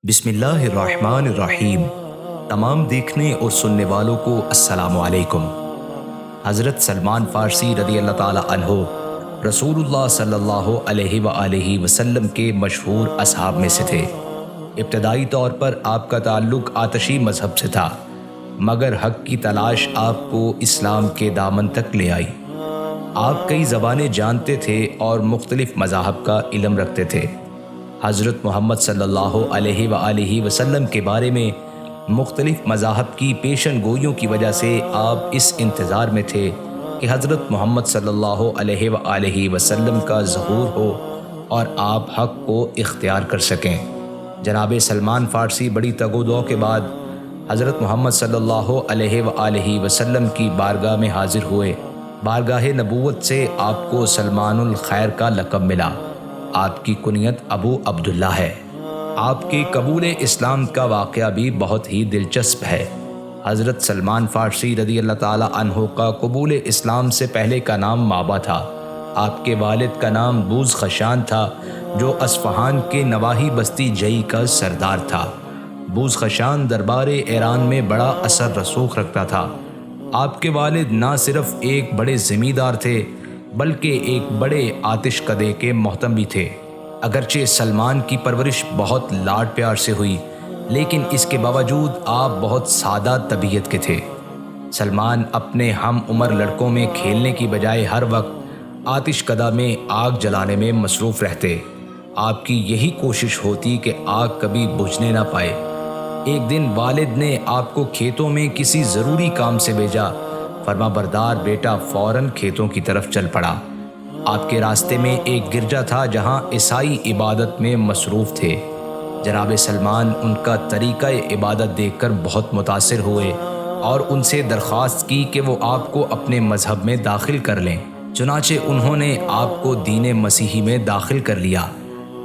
بسم اللہ الرحمن الرحیم۔ تمام دیکھنے اور سننے والوں کو السلام علیکم۔ حضرت سلمان فارسی رضی اللہ تعالی عنہ رسول اللہ صلی اللہ علیہ وآلہ وسلم کے مشہور اصحاب میں سے تھے۔ ابتدائی طور پر آپ کا تعلق آتشی مذہب سے تھا، مگر حق کی تلاش آپ کو اسلام کے دامن تک لے آئی۔ آپ کئی زبانیں جانتے تھے اور مختلف مذاہب کا علم رکھتے تھے۔ حضرت محمد صلی اللہ علیہ وآلہ وسلم کے بارے میں مختلف مذاہب کی پیشن گوئیوں کی وجہ سے آپ اس انتظار میں تھے کہ حضرت محمد صلی اللہ علیہ وآلہ وسلم کا ظہور ہو اور آپ حق کو اختیار کر سکیں۔ جناب سلمان فارسی بڑی تگ و دو کے بعد حضرت محمد صلی اللہ علیہ وآلہ وسلم کی بارگاہ میں حاضر ہوئے۔ بارگاہ نبوت سے آپ کو سلمان الخیر کا لقب ملا۔ آپ کی کنیت ابو عبداللہ ہے۔ آپ کے قبول اسلام کا واقعہ بھی بہت ہی دلچسپ ہے۔ حضرت سلمان فارسی رضی اللہ تعالی عنہ کا قبول اسلام سے پہلے کا نام مابا تھا۔ آپ کے والد کا نام بوز خشان تھا، جو اصفہان کے نواحی بستی جئی کا سردار تھا۔ بوز خشان دربار ایران میں بڑا اثر رسوخ رکھتا تھا۔ آپ کے والد نہ صرف ایک بڑے زمیندار تھے بلکہ ایک بڑے آتش کدے کے محتم بھی تھے۔ اگرچہ سلمان کی پرورش بہت لاڈ پیار سے ہوئی، لیکن اس کے باوجود آپ بہت سادہ طبیعت کے تھے۔ سلمان اپنے ہم عمر لڑکوں میں کھیلنے کی بجائے ہر وقت آتش کدہ میں آگ جلانے میں مصروف رہتے۔ آپ کی یہی کوشش ہوتی کہ آگ کبھی بجھنے نہ پائے۔ ایک دن والد نے آپ کو کھیتوں میں کسی ضروری کام سے بھیجا۔ فرما بردار بیٹا فوراً کھیتوں کی طرف چل پڑا۔ آپ کے راستے میں ایک گرجا تھا جہاں عیسائی عبادت میں مصروف تھے۔ جناب سلمان ان کا طریقہ عبادت دیکھ کر بہت متاثر ہوئے اور ان سے درخواست کی کہ وہ آپ کو اپنے مذہب میں داخل کر لیں۔ چنانچہ انہوں نے آپ کو دین مسیحی میں داخل کر لیا۔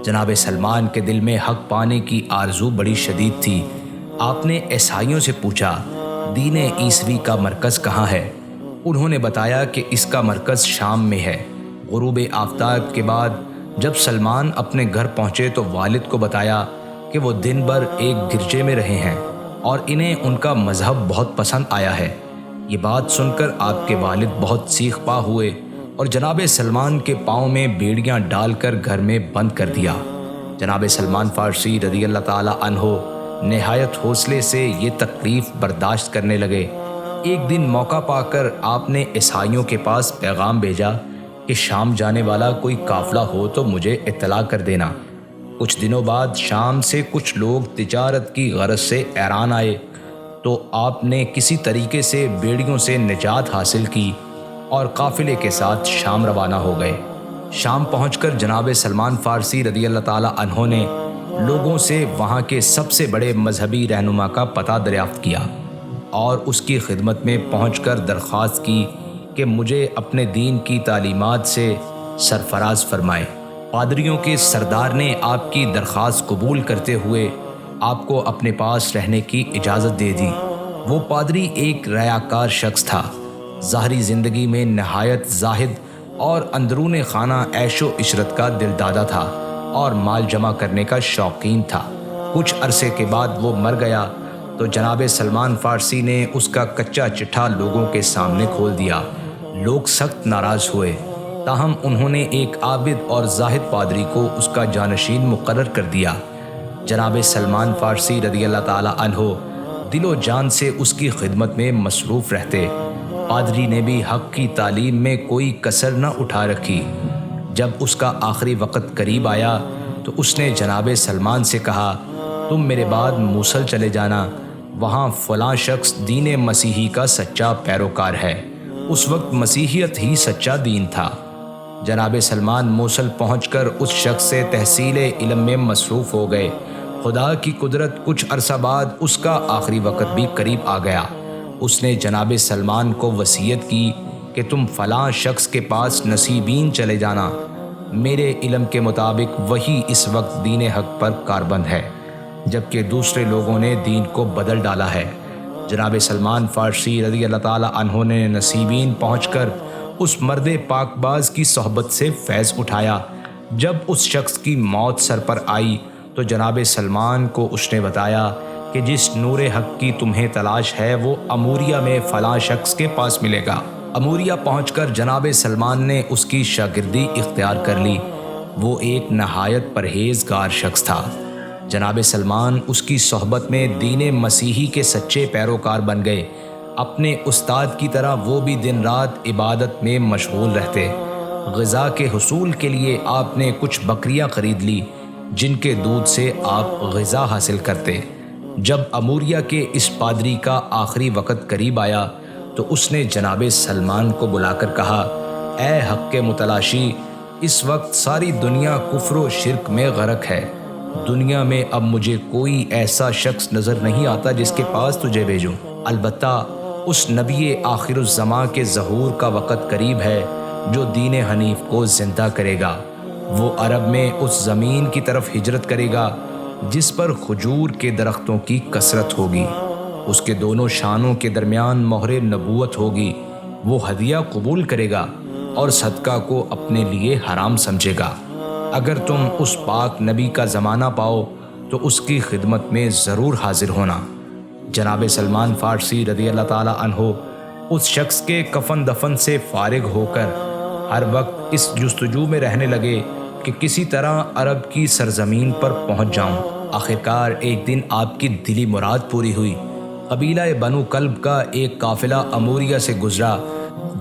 جناب سلمان کے دل میں حق پانے کی آرزو بڑی شدید تھی۔ آپ نے عیسائیوں سے پوچھا، دین عیسوی کا مرکز کہاں ہے؟ انہوں نے بتایا کہ اس کا مرکز شام میں ہے۔ غروب آفتاب کے بعد جب سلمان اپنے گھر پہنچے تو والد کو بتایا کہ وہ دن بھر ایک گرجے میں رہے ہیں اور انہیں ان کا مذہب بہت پسند آیا ہے۔ یہ بات سن کر آپ کے والد بہت سیخ پا ہوئے اور جناب سلمان کے پاؤں میں بیڑیاں ڈال کر گھر میں بند کر دیا۔ جناب سلمان فارسی رضی اللہ تعالی عنہ نہایت حوصلے سے یہ تکلیف برداشت کرنے لگے۔ ایک دن موقع پا کر آپ نے عیسائیوں کے پاس پیغام بھیجا کہ شام جانے والا کوئی قافلہ ہو تو مجھے اطلاع کر دینا۔ کچھ دنوں بعد شام سے کچھ لوگ تجارت کی غرض سے ایران آئے تو آپ نے کسی طریقے سے بیڑیوں سے نجات حاصل کی اور قافلے کے ساتھ شام روانہ ہو گئے۔ شام پہنچ کر جناب سلمان فارسی رضی اللہ تعالی عنہ نے لوگوں سے وہاں کے سب سے بڑے مذہبی رہنما کا پتہ دریافت کیا اور اس کی خدمت میں پہنچ کر درخواست کی کہ مجھے اپنے دین کی تعلیمات سے سرفراز فرمائے۔ پادریوں کے سردار نے آپ کی درخواست قبول کرتے ہوئے آپ کو اپنے پاس رہنے کی اجازت دے دی۔ وہ پادری ایک ریاکار شخص تھا، ظاہری زندگی میں نہایت زاہد اور اندرون خانہ عیش و عشرت کا دلدادہ تھا اور مال جمع کرنے کا شوقین تھا۔ کچھ عرصے کے بعد وہ مر گیا تو جناب سلمان فارسی نے اس کا کچا چٹھا لوگوں کے سامنے کھول دیا۔ لوگ سخت ناراض ہوئے، تاہم انہوں نے ایک عابد اور زاہد پادری کو اس کا جانشین مقرر کر دیا۔ جناب سلمان فارسی رضی اللہ تعالی عنہ دل و جان سے اس کی خدمت میں مصروف رہتے۔ پادری نے بھی حق کی تعلیم میں کوئی کسر نہ اٹھا رکھی۔ جب اس کا آخری وقت قریب آیا تو اس نے جناب سلمان سے کہا، تم میرے بعد موصل چلے جانا، وہاں فلاں شخص دین مسیحی کا سچا پیروکار ہے۔ اس وقت مسیحیت ہی سچا دین تھا۔ جناب سلمان موصل پہنچ کر اس شخص سے تحصیل علم میں مصروف ہو گئے۔ خدا کی قدرت کچھ عرصہ بعد اس کا آخری وقت بھی قریب آ گیا۔ اس نے جناب سلمان کو وصیت کی کہ تم فلاں شخص کے پاس نصیبین چلے جانا، میرے علم کے مطابق وہی اس وقت دین حق پر کاربند ہے، جبکہ دوسرے لوگوں نے دین کو بدل ڈالا ہے۔ جناب سلمان فارسی رضی اللہ تعالی عنہ نے نصیبین پہنچ کر اس مرد پاک باز کی صحبت سے فیض اٹھایا۔ جب اس شخص کی موت سر پر آئی تو جناب سلمان کو اس نے بتایا کہ جس نور حق کی تمہیں تلاش ہے وہ اموریہ میں فلاں شخص کے پاس ملے گا۔ اموریہ پہنچ کر جناب سلمان نے اس کی شاگردی اختیار کر لی۔ وہ ایک نہایت پرہیزگار شخص تھا۔ جناب سلمان اس کی صحبت میں دین مسیحی کے سچے پیروکار بن گئے۔ اپنے استاد کی طرح وہ بھی دن رات عبادت میں مشغول رہتے۔ غذا کے حصول کے لیے آپ نے کچھ بکریاں خرید لی جن کے دودھ سے آپ غذا حاصل کرتے۔ جب اموریہ کے اس پادری کا آخری وقت قریب آیا تو اس نے جناب سلمان کو بلا کر کہا، اے حق کے متلاشی، اس وقت ساری دنیا کفر و شرک میں غرق ہے۔ دنیا میں اب مجھے کوئی ایسا شخص نظر نہیں آتا جس کے پاس تجھے بھیجوں، البتہ اس نبی آخر الزماں کے ظہور کا وقت قریب ہے جو دین حنیف کو زندہ کرے گا۔ وہ عرب میں اس زمین کی طرف ہجرت کرے گا جس پر کھجور کے درختوں کی کثرت ہوگی۔ اس کے دونوں شانوں کے درمیان مہر نبوت ہوگی۔ وہ ہدیہ قبول کرے گا اور صدقہ کو اپنے لیے حرام سمجھے گا۔ اگر تم اس پاک نبی کا زمانہ پاؤ تو اس کی خدمت میں ضرور حاضر ہونا۔ جناب سلمان فارسی رضی اللہ تعالی عنہ اس شخص کے کفن دفن سے فارغ ہو کر ہر وقت اس جستجو میں رہنے لگے کہ کسی طرح عرب کی سرزمین پر پہنچ جاؤں۔ آخرکار ایک دن آپ کی دلی مراد پوری ہوئی۔ قبیلہ بنو کلب کا ایک قافلہ اموریہ سے گزرا۔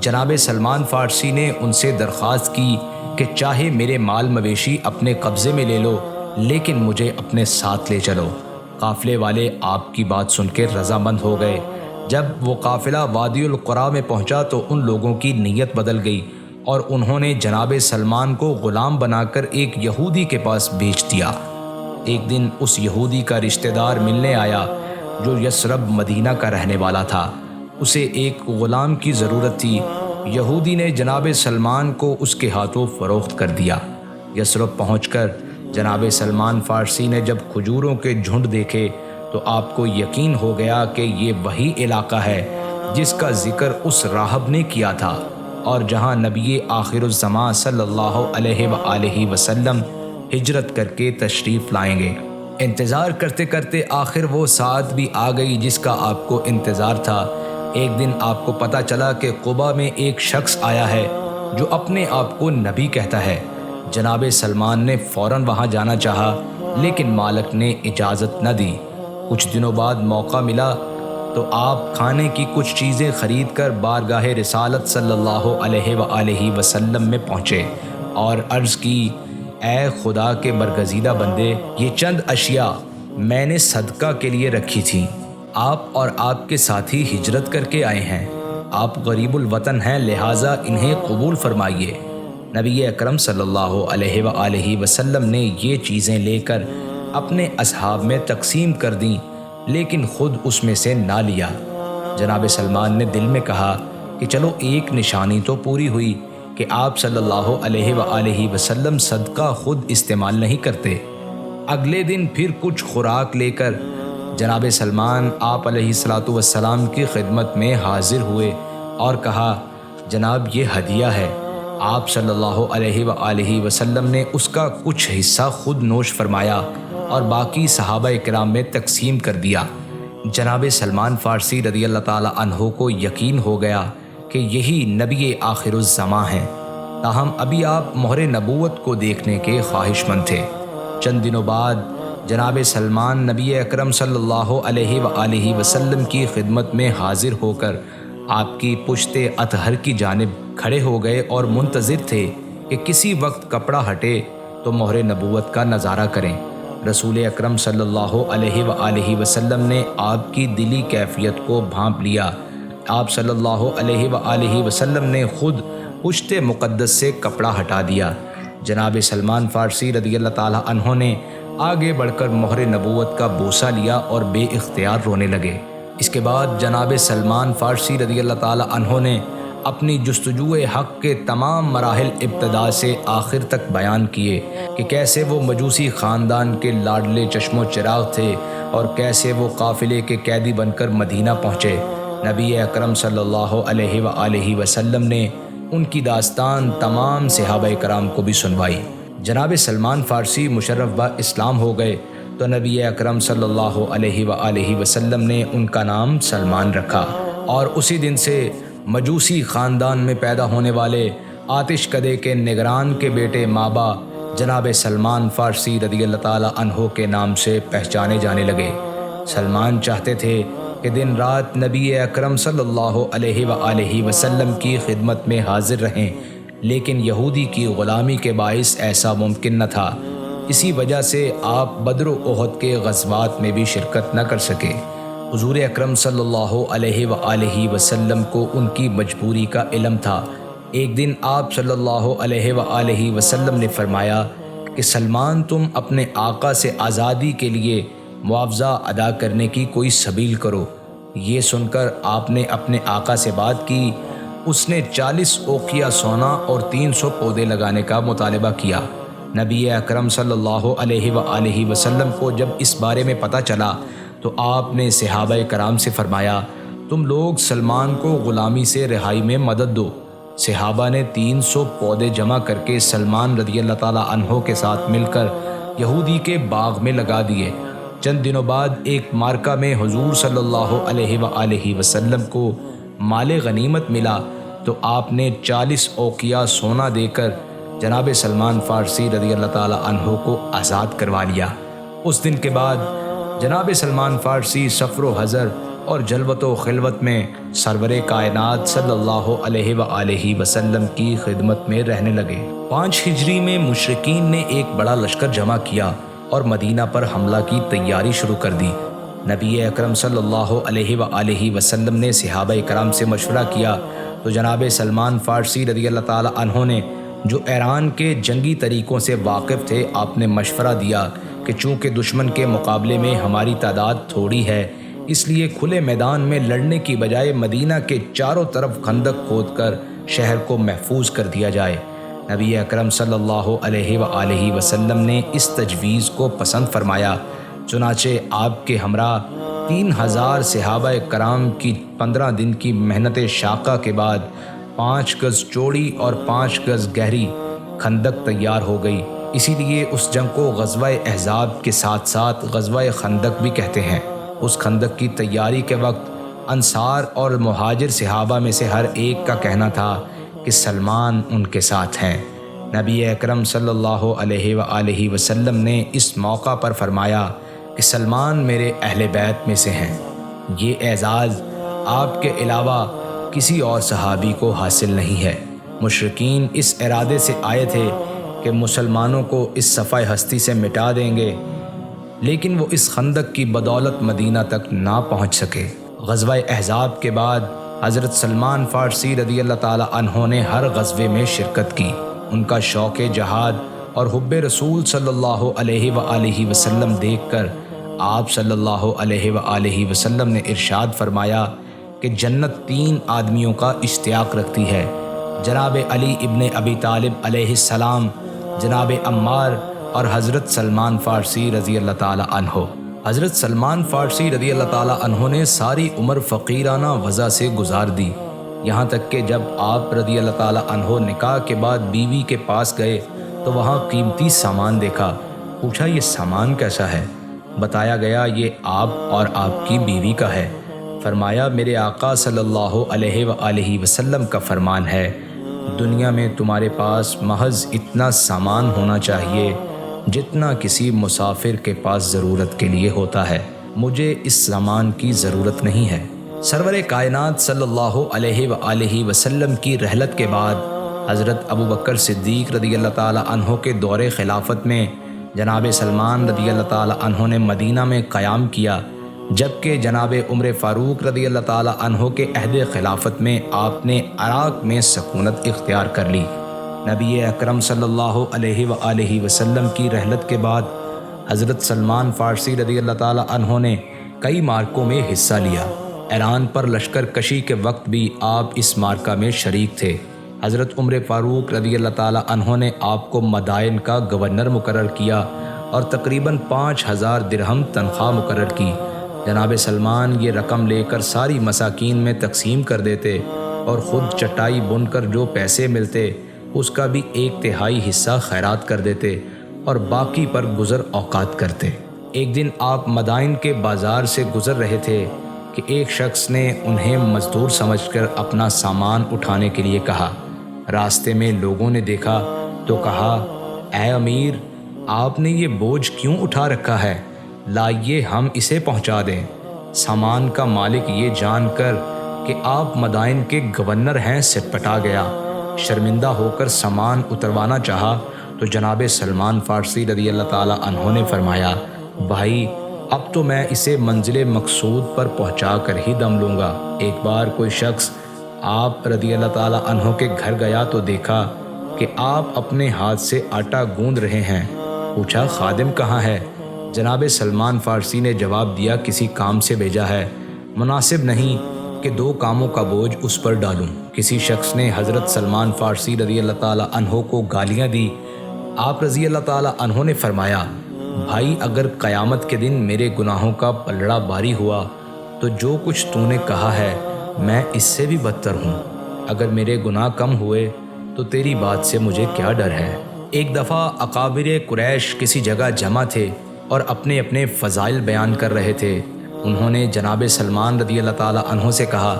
جناب سلمان فارسی نے ان سے درخواست کی کہ چاہے میرے مال مویشی اپنے قبضے میں لے لو لیکن مجھے اپنے ساتھ لے چلو۔ قافلے والے آپ کی بات سن کے رضامند ہو گئے۔ جب وہ قافلہ وادی القریٰ میں پہنچا تو ان لوگوں کی نیت بدل گئی اور انہوں نے جناب سلمان کو غلام بنا کر ایک یہودی کے پاس بھیج دیا۔ ایک دن اس یہودی کا رشتہ دار ملنے آیا جو یثرب مدینہ کا رہنے والا تھا۔ اسے ایک غلام کی ضرورت تھی۔ یہودی نے جناب سلمان کو اس کے ہاتھوں فروخت کر دیا۔ یثرب پہنچ کر جناب سلمان فارسی نے جب کھجوروں کے جھنڈ دیکھے تو آپ کو یقین ہو گیا کہ یہ وہی علاقہ ہے جس کا ذکر اس راہب نے کیا تھا اور جہاں نبی آخر الزماں صلی اللہ علیہ وآلہ وسلم ہجرت کر کے تشریف لائیں گے۔ انتظار کرتے کرتے آخر وہ ساعت بھی آ گئی جس کا آپ کو انتظار تھا۔ ایک دن آپ کو پتہ چلا کہ قبا میں ایک شخص آیا ہے جو اپنے آپ کو نبی کہتا ہے۔ جناب سلمان نے فوراً وہاں جانا چاہا لیکن مالک نے اجازت نہ دی۔ کچھ دنوں بعد موقع ملا تو آپ کھانے کی کچھ چیزیں خرید کر بارگاہ رسالت صلی اللہ علیہ وآلہ وسلم میں پہنچے اور عرض کی، اے خدا کے برگزیدہ بندے، یہ چند اشیاء میں نے صدقہ کے لیے رکھی تھیں۔ آپ اور آپ کے ساتھی ہجرت کر کے آئے ہیں۔ آپ غریب الوطن ہیں، لہٰذا انہیں قبول فرمائیے۔ نبی اکرم صلی اللہ علیہ وآلہ وسلم نے یہ چیزیں لے کر اپنے اصحاب میں تقسیم کر دیں لیکن خود اس میں سے نہ لیا۔ جناب سلمان نے دل میں کہا کہ چلو ایک نشانی تو پوری ہوئی کہ آپ صلی اللہ علیہ وآلہ وسلم صدقہ خود استعمال نہیں کرتے۔ اگلے دن پھر کچھ خوراک لے کر جناب سلمان آپ علیہ الصلاۃ والسلام کی خدمت میں حاضر ہوئے اور کہا، جناب یہ ہدیہ ہے۔ آپ صلی اللہ علیہ وآلہ وسلم نے اس کا کچھ حصہ خود نوش فرمایا اور باقی صحابہ کرام میں تقسیم کر دیا۔ جناب سلمان فارسی رضی اللہ تعالی عنہ کو یقین ہو گیا کہ یہی نبی آخر الزماں ہیں، تاہم ابھی آپ مہر نبوت کو دیکھنے کے خواہش مند تھے۔ چند دنوں بعد جناب سلمان نبی اکرم صلی اللہ علیہ وآلہ وسلم کی خدمت میں حاضر ہو کر آپ کی پشت اطہر کی جانب کھڑے ہو گئے اور منتظر تھے کہ کسی وقت کپڑا ہٹے تو مہر نبوت کا نظارہ کریں۔ رسول اکرم صلی اللہ علیہ وآلہ وسلم نے آپ کی دلی کیفیت کو بھانپ لیا۔ آپ صلی اللہ علیہ وآلہ وسلم نے خود پشت مقدس سے کپڑا ہٹا دیا۔ جناب سلمان فارسی رضی اللہ تعالی عنہ نے آگے بڑھ کر مہر نبوت کا بوسہ لیا اور بے اختیار رونے لگے۔ اس کے بعد جناب سلمان فارسی رضی اللہ تعالی عنہ نے اپنی جستجو حق کے تمام مراحل ابتدا سے آخر تک بیان کیے کہ کیسے وہ مجوسی خاندان کے لاڈلے چشم و چراغ تھے اور کیسے وہ قافلے کے قیدی بن کر مدینہ پہنچے۔ نبی اکرم صلی اللہ علیہ وآلہ وسلم نے ان کی داستان تمام صحابہ کرام کو بھی سنوائی۔ جناب سلمان فارسی مشرف با اسلام ہو گئے تو نبی اکرم صلی اللہ علیہ وآلہ وسلم نے ان کا نام سلمان رکھا، اور اسی دن سے مجوسی خاندان میں پیدا ہونے والے آتش کدے کے نگران کے بیٹے مابا جناب سلمان فارسی رضی اللہ تعالی عنہ کے نام سے پہچانے جانے لگے۔ سلمان چاہتے تھے کہ دن رات نبی اکرم صلی اللہ علیہ وآلہ وسلم کی خدمت میں حاضر رہیں، لیکن یہودی کی غلامی کے باعث ایسا ممکن نہ تھا۔ اسی وجہ سے آپ بدر و احد کے غزوات میں بھی شرکت نہ کر سکے۔ حضور اکرم صلی اللہ علیہ وآلہ وسلم کو ان کی مجبوری کا علم تھا۔ ایک دن آپ صلی اللہ علیہ وآلہ وسلم نے فرمایا کہ سلمان، تم اپنے آقا سے آزادی کے لیے معاوضہ ادا کرنے کی کوئی سبیل کرو۔ یہ سن کر آپ نے اپنے آقا سے بات کی۔ اس نے 40 اوقیہ سونا اور 300 پودے لگانے کا مطالبہ کیا۔ نبی اکرم صلی اللہ علیہ وآلہ وسلم کو جب اس بارے میں پتہ چلا تو آپ نے صحابہ کرام سے فرمایا، تم لوگ سلمان کو غلامی سے رہائی میں مدد دو۔ صحابہ نے 300 پودے جمع کر کے سلمان رضی اللہ تعالی عنہ کے ساتھ مل کر یہودی کے باغ میں لگا دیے۔ چند دنوں بعد ایک مارکہ میں حضور صلی اللہ علیہ وآلہ وسلم کو مال غنیمت ملا تو آپ نے 40 اوقیہ سونا دے کر جناب سلمان فارسی رضی اللہ تعالی عنہ کو آزاد کروا لیا۔ اس دن کے بعد جناب سلمان فارسی سفر و حضر اور جلوت و خلوت میں سرور کائنات صلی اللہ علیہ وآلہ وسلم کی خدمت میں رہنے لگے۔ 5 ہجری میں مشرکین نے ایک بڑا لشکر جمع کیا اور مدینہ پر حملہ کی تیاری شروع کر دی۔ نبی اکرم صلی اللہ علیہ وآلہ وسلم نے صحابہ کرام سے مشورہ کیا تو جناب سلمان فارسی رضی اللہ تعالی عنہ نے، جو ایران کے جنگی طریقوں سے واقف تھے، آپ نے مشورہ دیا کہ چونکہ دشمن کے مقابلے میں ہماری تعداد تھوڑی ہے، اس لیے کھلے میدان میں لڑنے کی بجائے مدینہ کے چاروں طرف خندق کھود کر شہر کو محفوظ کر دیا جائے۔ نبی اکرم صلی اللہ علیہ وآلہ وسلم نے اس تجویز کو پسند فرمایا، چنانچہ آپ کے ہمراہ 3000 صحابہ کرام کی 15 دن کی محنت شاقہ کے بعد 5 گز چوڑی اور 5 گز گہری خندق تیار ہو گئی۔ اسی لیے اس جنگ کو غزوہ احزاب کے ساتھ ساتھ غزوہ خندق بھی کہتے ہیں۔ اس خندق کی تیاری کے وقت انصار اور مہاجر صحابہ میں سے ہر ایک کا کہنا تھا کہ سلمان ان کے ساتھ ہیں۔ نبی اکرم صلی اللہ علیہ وآلہ وسلم نے اس موقع پر فرمایا کہ سلمان میرے اہل بیت میں سے ہیں۔ یہ اعزاز آپ کے علاوہ کسی اور صحابی کو حاصل نہیں ہے۔ مشرکین اس ارادے سے آئے تھے کہ مسلمانوں کو اس صفحہ ہستی سے مٹا دیں گے، لیکن وہ اس خندق کی بدولت مدینہ تک نہ پہنچ سکے۔ غزوہ احزاب کے بعد حضرت سلمان فارسی رضی اللہ تعالی عنہ نے ہر غزوے میں شرکت کی۔ ان کا شوق جہاد اور حب رسول صلی اللہ علیہ وآلہ وسلم دیکھ کر آپ صلی اللہ علیہ وآلہ وسلم نے ارشاد فرمایا کہ جنت 3 آدمیوں کا اشتیاق رکھتی ہے، جناب علی ابن ابی طالب علیہ السلام، جناب عمار اور حضرت سلمان فارسی رضی اللہ تعالی عنہ۔ حضرت سلمان فارسی رضی اللہ تعالی عنہ نے ساری عمر فقیرانہ وضع سے گزار دی، یہاں تک کہ جب آپ رضی اللہ تعالی عنہ نکاح کے بعد بیوی کے پاس گئے تو وہاں قیمتی سامان دیکھا۔ پوچھا یہ سامان کیسا ہے؟ بتایا گیا یہ آپ اور آپ کی بیوی کا ہے۔ فرمایا میرے آقا صلی اللہ علیہ وآلہ وسلم کا فرمان ہے، دنیا میں تمہارے پاس محض اتنا سامان ہونا چاہیے جتنا کسی مسافر کے پاس ضرورت کے لیے ہوتا ہے، مجھے اس سامان کی ضرورت نہیں ہے۔ سرور کائنات صلی اللہ علیہ وآلہ وسلم کی رحلت کے بعد حضرت ابوبکر صدیق رضی اللہ تعالی عنہ کے دور خلافت میں جناب سلمان رضی اللہ تعالی عنہ نے مدینہ میں قیام کیا، جبکہ جناب عمر فاروق رضی اللہ تعالی عنہ کے عہد خلافت میں آپ نے عراق میں سکونت اختیار کر لی۔ نبی اکرم صلی اللہ علیہ وآلہ وسلم کی رحلت کے بعد حضرت سلمان فارسی رضی اللہ تعالی عنہ نے کئی مارکوں میں حصہ لیا۔ ایران پر لشکر کشی کے وقت بھی آپ اس مارکہ میں شریک تھے۔ حضرت عمر فاروق رضی اللہ تعالی عنہ نے آپ کو مدائن کا گورنر مقرر کیا اور تقریباً 5000 درہم تنخواہ مقرر کی۔ جناب سلمان یہ رقم لے کر ساری مساکین میں تقسیم کر دیتے اور خود چٹائی بن کر جو پیسے ملتے اس کا بھی 1/3 حصہ خیرات کر دیتے اور باقی پر گزر اوقات کرتے۔ ایک دن آپ مدائن کے بازار سے گزر رہے تھے کہ ایک شخص نے انہیں مزدور سمجھ کر اپنا سامان اٹھانے کے لیے کہا۔ راستے میں لوگوں نے دیکھا تو کہا، اے امیر، آپ نے یہ بوجھ کیوں اٹھا رکھا ہے؟ لائیے ہم اسے پہنچا دیں۔ سامان کا مالک یہ جان کر کہ آپ مدائن کے گورنر ہیں سٹپٹا گیا۔ شرمندہ ہو کر سامان اتروانا چاہا تو جناب سلمان فارسی رضی اللہ تعالیٰ عنہ نے فرمایا، بھائی اب تو میں اسے منزل مقصود پر پہنچا کر ہی دم لوں گا۔ ایک بار کوئی شخص آپ رضی اللہ تعالیٰ عنہ کے گھر گیا تو دیکھا کہ آپ اپنے ہاتھ سے آٹا گوندھ رہے ہیں۔ پوچھا، خادم کہاں ہے؟ جناب سلمان فارسی نے جواب دیا، کسی کام سے بھیجا ہے، مناسب نہیں کہ 2 کاموں کا بوجھ اس پر ڈالوں۔ کسی شخص نے حضرت سلمان فارسی رضی اللہ تعالیٰ عنہ کو گالیاں دی۔ آپ رضی اللہ تعالیٰ عنہ نے فرمایا، بھائی اگر قیامت کے دن میرے گناہوں کا پلڑا باری ہوا تو جو کچھ تو نے کہا ہے میں اس سے بھی بدتر ہوں۔ اگر میرے گناہ کم ہوئے تو تیری بات سے مجھے کیا ڈر ہے۔ ایک دفعہ اکابر قریش کسی جگہ جمع تھے اور اپنے اپنے فضائل بیان کر رہے تھے۔ انہوں نے جناب سلمان رضی اللہ تعالیٰ عنہ سے کہا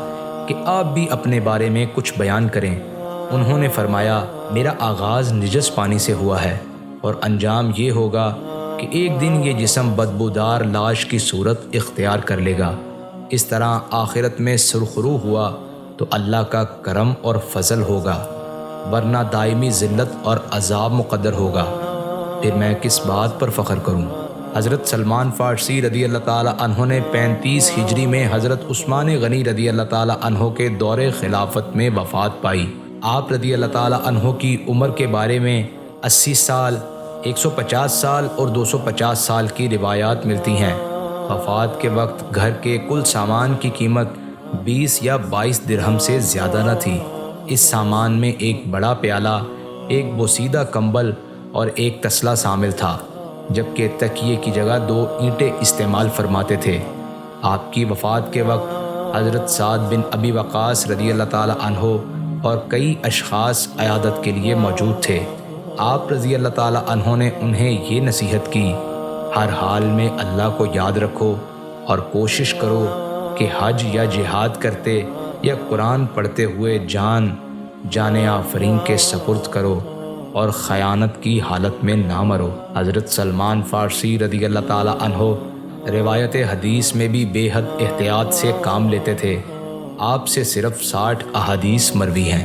کہ آپ بھی اپنے بارے میں کچھ بیان کریں۔ انہوں نے فرمایا، میرا آغاز نجس پانی سے ہوا ہے اور انجام یہ ہوگا کہ ایک دن یہ جسم بدبودار لاش کی صورت اختیار کر لے گا۔ اس طرح آخرت میں سرخرو ہوا تو اللہ کا کرم اور فضل ہوگا، ورنہ دائمی ذلت اور عذاب مقدر ہوگا۔ پھر میں کس بات پر فخر کروں؟ حضرت سلمان فارسی رضی اللہ تعالیٰ عنہ نے 35 ہجری میں حضرت عثمان غنی رضی اللہ تعالیٰ عنہ کے دور خلافت میں وفات پائی۔ آپ رضی اللہ تعالیٰ عنہ کی عمر کے بارے میں 80 سال، 150 سال اور 250 سال کی روایات ملتی ہیں۔ وفات کے وقت گھر کے کل سامان کی قیمت 20 یا 22 درہم سے زیادہ نہ تھی۔ اس سامان میں ایک بڑا پیالہ، ایک بوسیدہ کمبل اور ایک تسلا شامل تھا، جبکہ تکیے کی جگہ 2 اینٹیں استعمال فرماتے تھے۔ آپ کی وفات کے وقت حضرت سعد بن ابی وقاص رضی اللہ تعالیٰ عنہ اور کئی اشخاص عیادت کے لیے موجود تھے۔ آپ رضی اللہ تعالیٰ عنہ نے انہیں یہ نصیحت کی، ہر حال میں اللہ کو یاد رکھو اور کوشش کرو کہ حج یا جہاد کرتے یا قرآن پڑھتے ہوئے جان آفرین کے سپرد کرو اور خیانت کی حالت میں نہ مرو۔ حضرت سلمان فارسی رضی اللہ تعالیٰ عنہ روایت حدیث میں بھی بے حد احتیاط سے کام لیتے تھے۔ آپ سے صرف 60 احادیث مروی ہیں۔